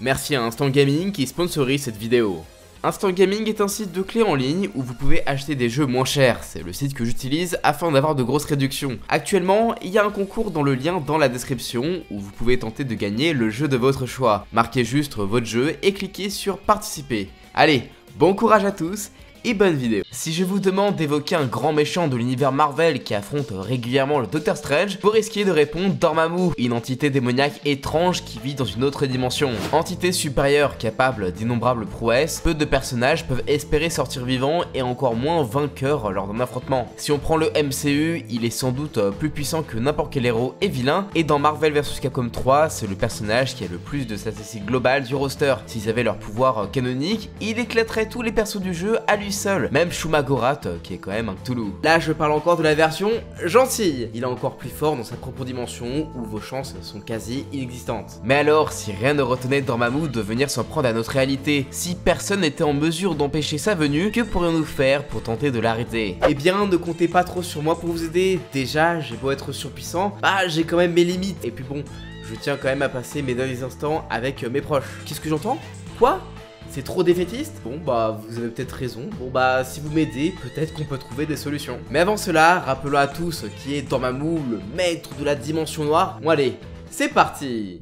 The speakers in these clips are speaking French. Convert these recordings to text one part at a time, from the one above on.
Merci à Instant Gaming qui sponsorise cette vidéo. Instant Gaming est un site de clés en ligne où vous pouvez acheter des jeux moins chers. C'est le site que j'utilise afin d'avoir de grosses réductions. Actuellement, il y a un concours dans le lien dans la description où vous pouvez tenter de gagner le jeu de votre choix. Marquez juste votre jeu et cliquez sur participer. Allez, bon courage à tous et bonne vidéo. Si je vous demande d'évoquer un grand méchant de l'univers Marvel qui affronte régulièrement le Docteur Strange, vous risquez de répondre Dormammu, une entité démoniaque étrange qui vit dans une autre dimension. Entité supérieure capable d'innombrables prouesses, peu de personnages peuvent espérer sortir vivants et encore moins vainqueurs lors d'un affrontement. Si on prend le MCU, il est sans doute plus puissant que n'importe quel héros et vilain, et dans Marvel vs Capcom 3, c'est le personnage qui a le plus de statistiques globales du roster. S'ils avaient leur pouvoir canonique, il éclaterait tous les persos du jeu à lui seul, même Shumagorath qui est quand même un Cthulhu. Là je parle encore de la version gentille, il est encore plus fort dans sa propre dimension où vos chances sont quasi inexistantes. Mais alors si rien ne retenait Dormammu de venir s'en prendre à notre réalité, si personne n'était en mesure d'empêcher sa venue, que pourrions-nous faire pour tenter de l'arrêter? Eh bien ne comptez pas trop sur moi pour vous aider, déjà j'ai beau être surpuissant, bah j'ai quand même mes limites, et puis bon, je tiens quand même à passer mes derniers instants avec mes proches. Qu'est-ce que j'entends? Quoi? C'est trop défaitiste? Bon bah vous avez peut-être raison, bon bah si vous m'aidez, peut-être qu'on peut trouver des solutions. Mais avant cela, rappelons à tous qui est Dormammu, le maître de la dimension noire. Bon allez, c'est parti!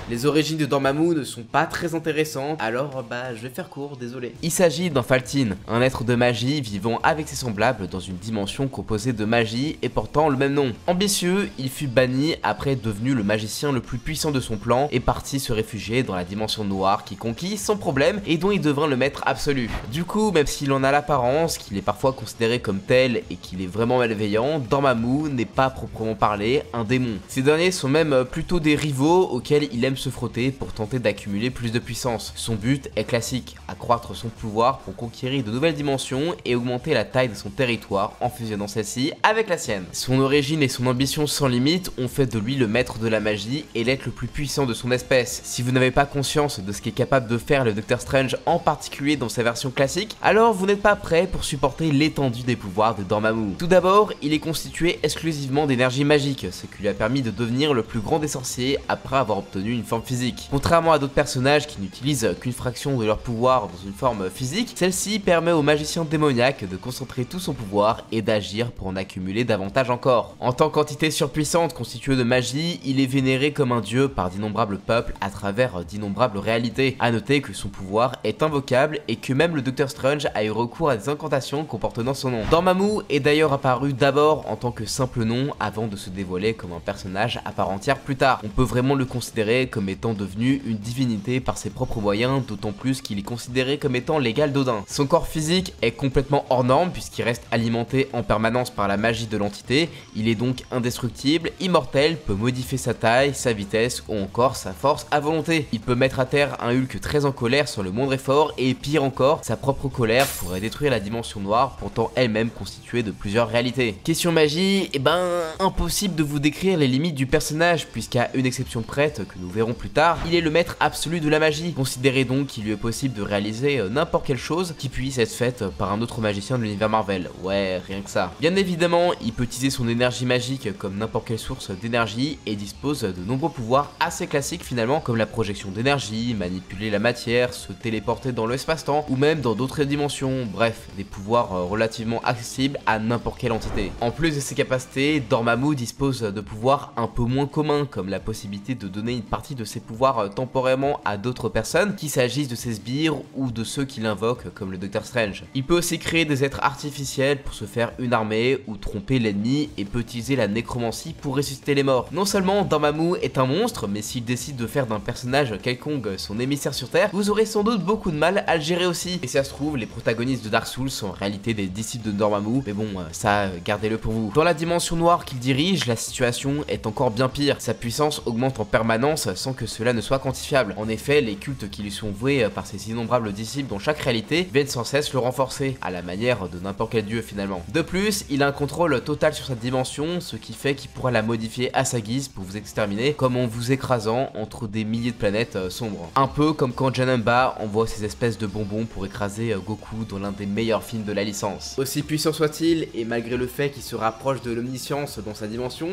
Les origines de Dormammu ne sont pas très intéressantes, alors bah je vais faire court, désolé. Il s'agit d'un Faltine, un être de magie vivant avec ses semblables dans une dimension composée de magie et portant le même nom. Ambitieux, il fut banni après être devenu le magicien le plus puissant de son clan et parti se réfugier dans la dimension noire qui conquit sans problème et dont il devint le maître absolu. Du coup, même s'il en a l'apparence, qu'il est parfois considéré comme tel et qu'il est vraiment malveillant, Dormammu n'est pas proprement parlé un démon. Ces derniers sont même plutôt des rivaux auxquels il aime se frotter pour tenter d'accumuler plus de puissance. Son but est classique, accroître son pouvoir pour conquérir de nouvelles dimensions et augmenter la taille de son territoire en fusionnant celle-ci avec la sienne. Son origine et son ambition sans limite ont fait de lui le maître de la magie et l'être le plus puissant de son espèce. Si vous n'avez pas conscience de ce qu'est capable de faire le Docteur Strange, en particulier dans sa version classique, alors vous n'êtes pas prêt pour supporter l'étendue des pouvoirs de Dormammu. Tout d'abord, il est constitué exclusivement d'énergie magique, ce qui lui a permis de devenir le plus grand des sorciers après avoir obtenu une forme physique. Contrairement à d'autres personnages qui n'utilisent qu'une fraction de leur pouvoir dans une forme physique, celle-ci permet au magicien démoniaque de concentrer tout son pouvoir et d'agir pour en accumuler davantage encore. En tant qu'entité surpuissante constituée de magie, il est vénéré comme un dieu par d'innombrables peuples à travers d'innombrables réalités. A noter que son pouvoir est invocable et que même le Docteur Strange a eu recours à des incantations comportant son nom. Dormammu est d'ailleurs apparu d'abord en tant que simple nom avant de se dévoiler comme un personnage à part entière plus tard. On peut vraiment le considérer comme étant devenu une divinité par ses propres moyens, d'autant plus qu'il est considéré comme étant l'égal d'Odin. Son corps physique est complètement hors norme puisqu'il reste alimenté en permanence par la magie de l'entité, il est donc indestructible, immortel, peut modifier sa taille, sa vitesse ou encore sa force à volonté. Il peut mettre à terre un Hulk très en colère sur le moindre effort et pire encore, sa propre colère pourrait détruire la dimension noire, pourtant elle-même constituée de plusieurs réalités. Question magie, eh ben impossible de vous décrire les limites du personnage puisqu'à une exception prête que nous verrons plus tard, il est le maître absolu de la magie. Considérez donc qu'il lui est possible de réaliser n'importe quelle chose qui puisse être faite par un autre magicien de l'univers Marvel. Ouais, rien que ça. Bien évidemment, il peut utiliser son énergie magique comme n'importe quelle source d'énergie et dispose de nombreux pouvoirs assez classiques finalement, comme la projection d'énergie, manipuler la matière, se téléporter dans l'espace-temps ou même dans d'autres dimensions. Bref, des pouvoirs relativement accessibles à n'importe quelle entité. En plus de ses capacités, Dormammu dispose de pouvoirs un peu moins communs, comme la possibilité de donner une partie de ses pouvoirs temporairement à d'autres personnes, qu'il s'agisse de ses sbires ou de ceux qui l'invoquent comme le Docteur Strange. Il peut aussi créer des êtres artificiels pour se faire une armée ou tromper l'ennemi et peut utiliser la nécromancie pour ressusciter les morts. Non seulement Dormammu est un monstre, mais s'il décide de faire d'un personnage quelconque son émissaire sur Terre, vous aurez sans doute beaucoup de mal à le gérer aussi. Et si ça se trouve, les protagonistes de Dark Souls sont en réalité des disciples de Dormammu, mais bon, ça, gardez-le pour vous. Dans la dimension noire qu'il dirige, la situation est encore bien pire. Sa puissance augmente en permanence sans que cela ne soit quantifiable. En effet, les cultes qui lui sont voués par ses innombrables disciples dans chaque réalité viennent sans cesse le renforcer, à la manière de n'importe quel dieu finalement. De plus, il a un contrôle total sur cette dimension, ce qui fait qu'il pourra la modifier à sa guise pour vous exterminer, comme en vous écrasant entre des milliers de planètes sombres. Un peu comme quand Janemba envoie ces espèces de bonbons pour écraser Goku dans l'un des meilleurs films de la licence. Aussi puissant soit-il, et malgré le fait qu'il se rapproche de l'omniscience dans sa dimension,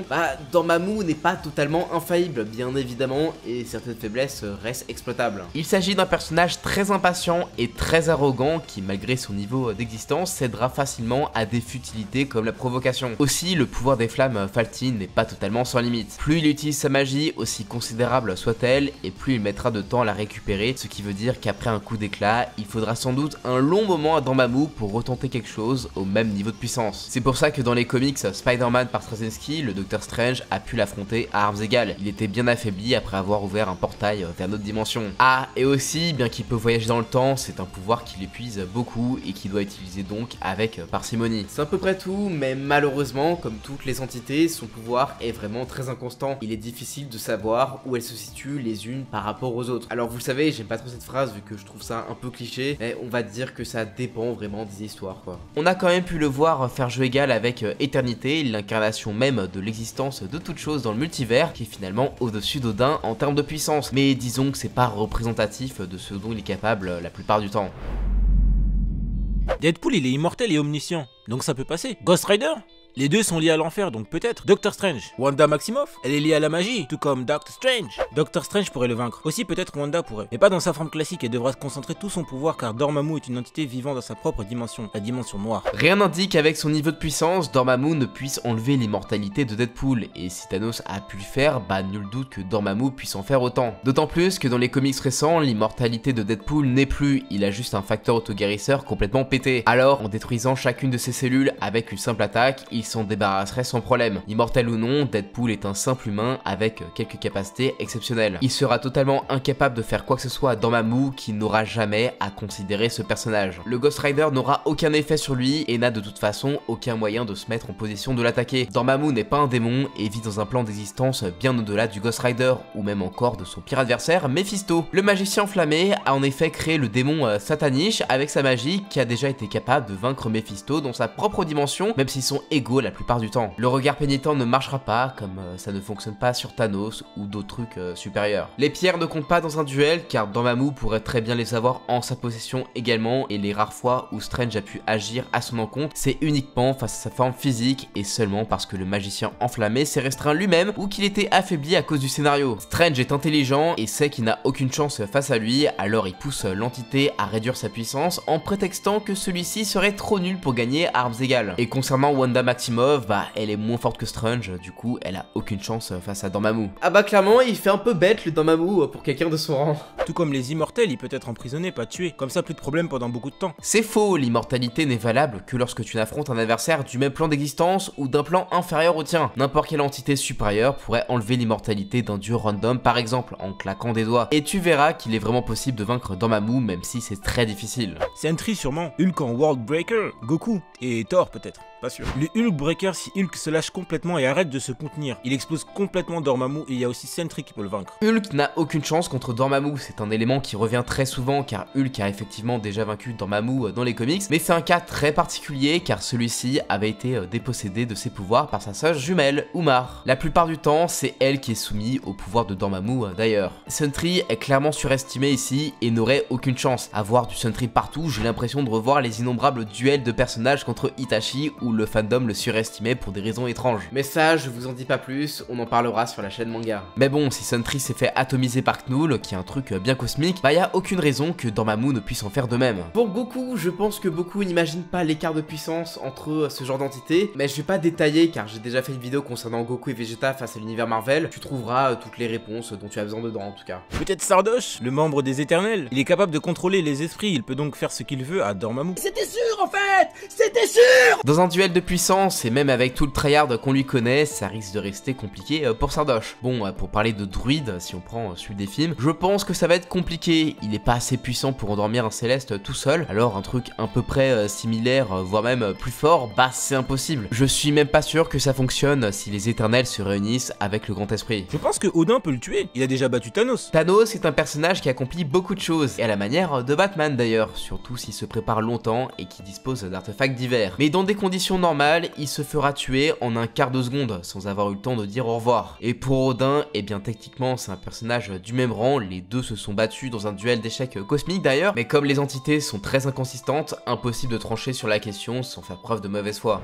Dormammu n'est pas totalement infaillible, bien évidemment, et certaines faiblesses restent exploitables. Il s'agit d'un personnage très impatient et très arrogant qui, malgré son niveau d'existence, cédera facilement à des futilités comme la provocation. Aussi, le pouvoir des flammes Faltine n'est pas totalement sans limite. Plus il utilise sa magie, aussi considérable soit-elle, et plus il mettra de temps à la récupérer, ce qui veut dire qu'après un coup d'éclat, il faudra sans doute un long moment à Dormammu pour retenter quelque chose au même niveau de puissance. C'est pour ça que dans les comics Spider-Man par Straczynski, le Docteur Strange a pu l'affronter à armes égales. Il était bien affaibli après avoir ouvert un portail vers notre dimension. Ah, et aussi, bien qu'il peut voyager dans le temps, c'est un pouvoir qui l'épuise beaucoup et qui doit utiliser donc avec parcimonie. C'est à peu près tout, mais malheureusement, comme toutes les entités, son pouvoir est vraiment très inconstant. Il est difficile de savoir où elles se situent les unes par rapport aux autres. Alors vous le savez, j'aime pas trop cette phrase vu que je trouve ça un peu cliché, mais on va dire que ça dépend vraiment des histoires quoi. On a quand même pu le voir faire jeu égal avec Éternité, l'incarnation même de l'existence de toute chose dans le multivers, qui est finalement au-dessus d'Odin en termes de puissance, mais disons que c'est pas représentatif de ce dont il est capable la plupart du temps. Deadpool il est immortel et omniscient, donc ça peut passer. Ghost Rider? Les deux sont liés à l'enfer, donc peut-être. Doctor Strange. Wanda Maximoff, elle est liée à la magie, tout comme Doctor Strange. Doctor Strange pourrait le vaincre. Aussi peut-être Wanda pourrait. Mais pas dans sa forme classique, elle devra se concentrer tout son pouvoir car Dormammu est une entité vivant dans sa propre dimension, la dimension noire. Rien n'indique qu'avec son niveau de puissance, Dormammu ne puisse enlever l'immortalité de Deadpool. Et si Thanos a pu le faire, nul doute que Dormammu puisse en faire autant. D'autant plus que dans les comics récents, l'immortalité de Deadpool n'est plus, il a juste un facteur autoguérisseur complètement pété. Alors, en détruisant chacune de ses cellules avec une simple attaque, il s'en débarrasserait sans problème. Immortel ou non, Deadpool est un simple humain avec quelques capacités exceptionnelles. Il sera totalement incapable de faire quoi que ce soit à Dormammu qui n'aura jamais à considérer ce personnage. Le Ghost Rider n'aura aucun effet sur lui et n'a de toute façon aucun moyen de se mettre en position de l'attaquer. Dormammu n'est pas un démon et vit dans un plan d'existence bien au-delà du Ghost Rider ou même encore de son pire adversaire Mephisto. Le magicien enflammé a en effet créé le démon Satanish avec sa magie qui a déjà été capable de vaincre Mephisto dans sa propre dimension même s'ils sont égaux la plupart du temps. Le regard pénitent ne marchera pas comme ça ne fonctionne pas sur Thanos ou d'autres trucs supérieurs. Les pierres ne comptent pas dans un duel car Dormammu pourrait très bien les avoir en sa possession également et les rares fois où Strange a pu agir à son encontre c'est uniquement face à sa forme physique et seulement parce que le magicien enflammé s'est restreint lui-même ou qu'il était affaibli à cause du scénario. Strange est intelligent et sait qu'il n'a aucune chance face à lui alors il pousse l'entité à réduire sa puissance en prétextant que celui-ci serait trop nul pour gagner à armes égales. Et concernant Wanda Maximoff, elle est moins forte que Strange, du coup elle a aucune chance face à Dormammu. Ah clairement il fait un peu bête le Dormammu pour quelqu'un de son rang. Tout comme les immortels, il peut être emprisonné, pas tué, comme ça plus de problème pendant beaucoup de temps. C'est faux, l'immortalité n'est valable que lorsque tu affrontes un adversaire du même plan d'existence ou d'un plan inférieur au tien. N'importe quelle entité supérieure pourrait enlever l'immortalité d'un dieu random par exemple en claquant des doigts. Et tu verras qu'il est vraiment possible de vaincre Dormammu même si c'est très difficile. Sentry sûrement, Hulk en World Breaker, Goku et Thor peut-être. Pas sûr. Le Hulk Breaker, si Hulk se lâche complètement et arrête de se contenir, il explose complètement Dormammu et il y a aussi Sentry qui peut le vaincre. Hulk n'a aucune chance contre Dormammu, c'est un élément qui revient très souvent car Hulk a effectivement déjà vaincu Dormammu dans les comics, mais c'est un cas très particulier car celui-ci avait été dépossédé de ses pouvoirs par sa sœur jumelle, Umar. La plupart du temps, c'est elle qui est soumise au pouvoir de Dormammu d'ailleurs. Sentry est clairement surestimé ici et n'aurait aucune chance. À voir du Sentry partout, j'ai l'impression de revoir les innombrables duels de personnages contre Itachi où le fandom le surestimait pour des raisons étranges. Mais ça, je vous en dis pas plus, on en parlera sur la chaîne manga. Mais bon, si Sentry s'est fait atomiser par Knull, qui est un truc bien cosmique, y a aucune raison que Dormammu ne puisse en faire de même. Pour Goku, je pense que beaucoup n'imaginent pas l'écart de puissance entre ce genre d'entité, mais je vais pas détailler car j'ai déjà fait une vidéo concernant Goku et Vegeta face à l'univers Marvel, tu trouveras toutes les réponses dont tu as besoin dedans en tout cas. Peut-être Sardoche, le membre des Éternels. Il est capable de contrôler les esprits, il peut donc faire ce qu'il veut à Dormammu. C'était sûr en fait! C'était sûr! Dans un duel duel de puissance, et même avec tout le tryhard qu'on lui connaît, ça risque de rester compliqué pour Sardoche. Bon, pour parler de druide, si on prend celui des films, je pense que ça va être compliqué. Il est pas assez puissant pour endormir un céleste tout seul, alors un truc à peu près similaire, voire même plus fort, bah c'est impossible. Je suis même pas sûr que ça fonctionne si les éternels se réunissent avec le grand esprit. Je pense que Odin peut le tuer, il a déjà battu Thanos. Thanos est un personnage qui accomplit beaucoup de choses, et à la manière de Batman d'ailleurs, surtout s'il se prépare longtemps et qui dispose d'artefacts divers. Mais dans des conditions normales, il se fera tuer en un quart de seconde, sans avoir eu le temps de dire au revoir. Et pour Odin, eh bien techniquement c'est un personnage du même rang, les deux se sont battus dans un duel d'échecs cosmique d'ailleurs, mais comme les entités sont très inconsistantes, impossible de trancher sur la question sans faire preuve de mauvaise foi.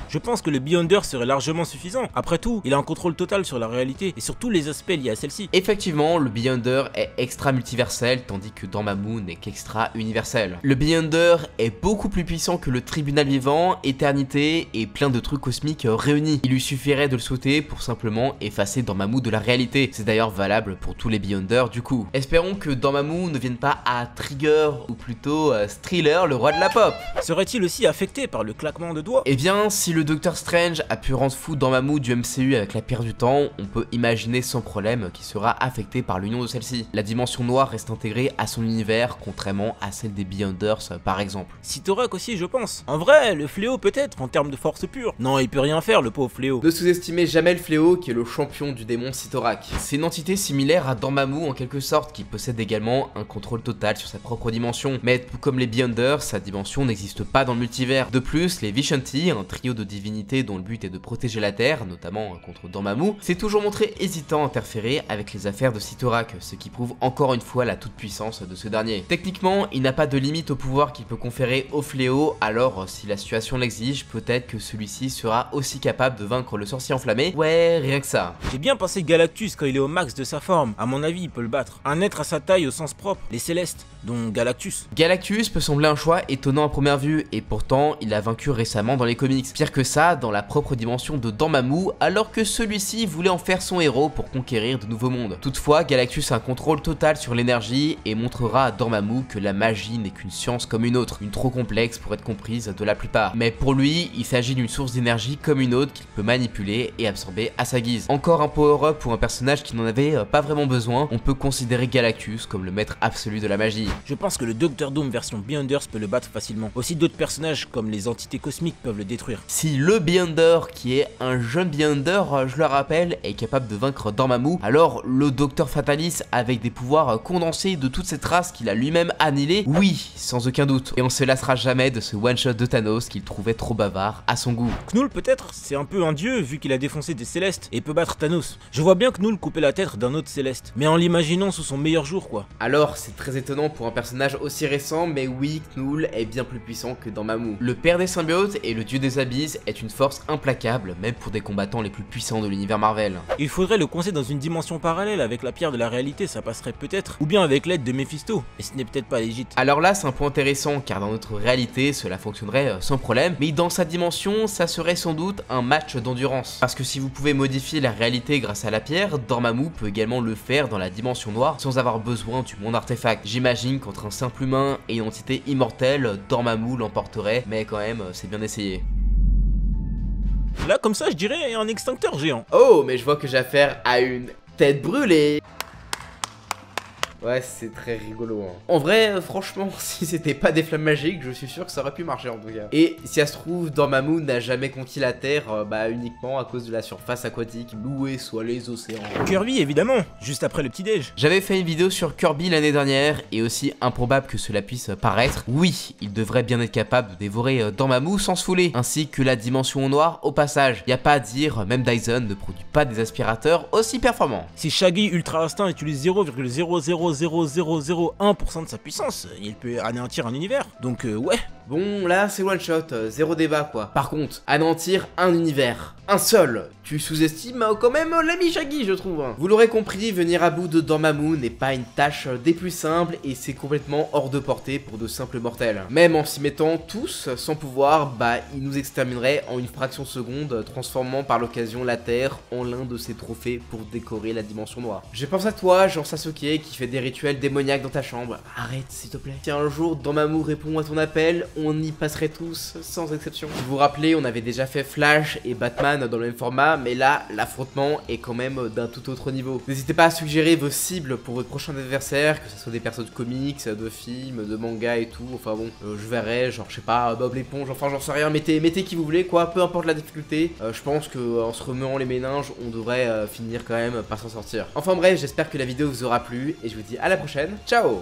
Je pense que le Beyonder serait largement suffisant. Après tout, il a un contrôle total sur la réalité et sur tous les aspects liés à celle-ci. Effectivement, le Beyonder est extra multiversel, tandis que Dormammu n'est qu'extra universel. Le Beyonder est beaucoup plus puissant que le Tribunal Vivant, Éternité et plein de trucs cosmiques réunis. Il lui suffirait de le souhaiter pour simplement effacer Dormammu de la réalité. C'est d'ailleurs valable pour tous les Beyonders du coup. Espérons que Dormammu ne vienne pas à Trigger, ou plutôt Thriller, le roi de la pop. Serait-il aussi affecté par le claquement de doigts? Eh bien, si le Docteur Strange a pu rendre fou Dormammu du MCU avec la pierre du temps, on peut imaginer sans problème qu'il sera affecté par l'union de celle-ci. La dimension noire reste intégrée à son univers, contrairement à celle des Beyonders par exemple. Cyttorak aussi je pense. En vrai, le fléau peut-être en termes de force pure. Non, il peut rien faire le pauvre fléau. Ne sous-estimez jamais le fléau qui est le champion du démon Cyttorak. C'est une entité similaire à Dormammu en quelque sorte, qui possède également un contrôle total sur sa propre dimension. Mais tout comme les Beyonders, sa dimension n'existe pas dans le multivers. De plus, les Vishanti, un trio de divinités dont le but est de protéger la Terre, notamment contre Dormammu, s'est toujours montré hésitant à interférer avec les affaires de Cyttorak, ce qui prouve encore une fois la toute-puissance de ce dernier. Techniquement, il n'a pas de limite au pouvoir qu'il peut conférer au fléau, alors si la situation l'exige, peut-être que celui-ci sera aussi capable de vaincre le sorcier enflammé. Ouais, rien que ça. J'ai bien pensé Galactus quand il est au max de sa forme. À mon avis, il peut le battre. Un être à sa taille au sens propre, les Célestes, dont Galactus. Galactus peut sembler un choix étonnant à première vue, et pourtant, il a vaincu récemment dans les comics. Pire que ça, dans la propre dimension de Dormammu, alors que celui-ci voulait en faire son héros pour conquérir de nouveaux mondes. Toutefois, Galactus a un contrôle total sur l'énergie et montrera à Dormammu que la magie n'est qu'une science comme une autre, une trop complexe pour être comprise de la plupart. Mais pour lui, il s'agit d'une source d'énergie comme une autre qu'il peut manipuler et absorber à sa guise. Encore un power-up pour un personnage qui n'en avait pas vraiment besoin, on peut considérer Galactus comme le maître absolu de la magie. Je pense que le Docteur Doom version Beyonders peut le battre facilement. Aussi d'autres personnages comme les entités cosmiques peuvent le détruire. Si le Beyonder, qui est un jeune Beyonder, je le rappelle, est capable de vaincre Dormammu, alors le Docteur Fatalis, avec des pouvoirs condensés de toute cette race qu'il a lui-même annihilé, oui, sans aucun doute. Et on se lassera jamais de ce one-shot de Thanos qu'il trouvait trop bavard à son goût. Knull peut-être, c'est un peu un dieu vu qu'il a défoncé des Célestes et peut battre Thanos. Je vois bien Knull couper la tête d'un autre Céleste, mais en l'imaginant sous son meilleur jour quoi. Alors c'est très étonnant pour un personnage aussi récent, mais oui, Knull est bien plus puissant que Dormammu. Le père des symbiotes et le dieu des abysses est une force implacable, même pour des combattants les plus puissants de l'univers Marvel. Il faudrait le coincer dans une dimension parallèle avec la pierre de la réalité, ça passerait peut-être, ou bien avec l'aide de Mephisto, et ce n'est peut-être pas légit. Alors là c'est un point intéressant, car dans notre réalité cela fonctionnerait sans problème, mais dans sa dimension ça serait sans doute un match d'endurance. Parce que si vous pouvez modifier la réalité grâce à la pierre, Dormammu peut également le faire dans la dimension noire sans avoir besoin du monde artefact. J'imagine qu'entre un simple humain et une entité immortelle, Dormammu l'emporterait, mais quand même c'est bien essayé. Là comme ça je dirais un extincteur géant. Oh, mais je vois que j'ai affaire à une tête brûlée. Ouais, c'est très rigolo. Hein. En vrai, franchement, si c'était pas des flammes magiques, je suis sûr que ça aurait pu marcher en tout cas. Et si ça se trouve, Dormammu n'a jamais conquis la Terre, uniquement à cause de la surface aquatique, louée soit les océans. Kirby évidemment, juste après le petit-déj. J'avais fait une vidéo sur Kirby l'année dernière, et aussi improbable que cela puisse paraître, oui, il devrait bien être capable de dévorer Dormammu sans se fouler, ainsi que la dimension noire au passage. Y a pas à dire, même Dyson ne produit pas des aspirateurs aussi performants. Si Shaggy Ultra Instinct utilise 0,00001% de sa puissance, il peut anéantir un univers, donc ouais. Bon, là c'est one shot, zéro débat quoi. Par contre, anéantir un univers, un seul, tu sous-estimes quand même l'ami Shaggy je trouve. Vous l'aurez compris, venir à bout de Dormammu n'est pas une tâche des plus simples et c'est complètement hors de portée pour de simples mortels. Même en s'y mettant tous sans pouvoir, ils nous extermineraient en une fraction de seconde, transformant par l'occasion la Terre en l'un de ses trophées pour décorer la dimension noire. Je pense à toi, Jean Sasuke, qui fait des rituels démoniaques dans ta chambre. Arrête s'il te plaît. Si un jour Dormammu répond à ton appel, on y passerait tous sans exception. Si vous vous rappelez, on avait déjà fait Flash et Batman dans le même format, mais là, l'affrontement est quand même d'un tout autre niveau. N'hésitez pas à suggérer vos cibles pour votre prochain adversaire, que ce soit des personnes de comics, de films, de mangas et tout. Enfin bon, je verrai, genre je sais pas, Bob l'éponge, enfin j'en sais rien, mettez qui vous voulez quoi, peu importe la difficulté. Je pense qu'en se remuant les méninges, on devrait finir quand même par s'en sortir. Enfin bref, j'espère que la vidéo vous aura plu et je vous dis à la prochaine. Ciao!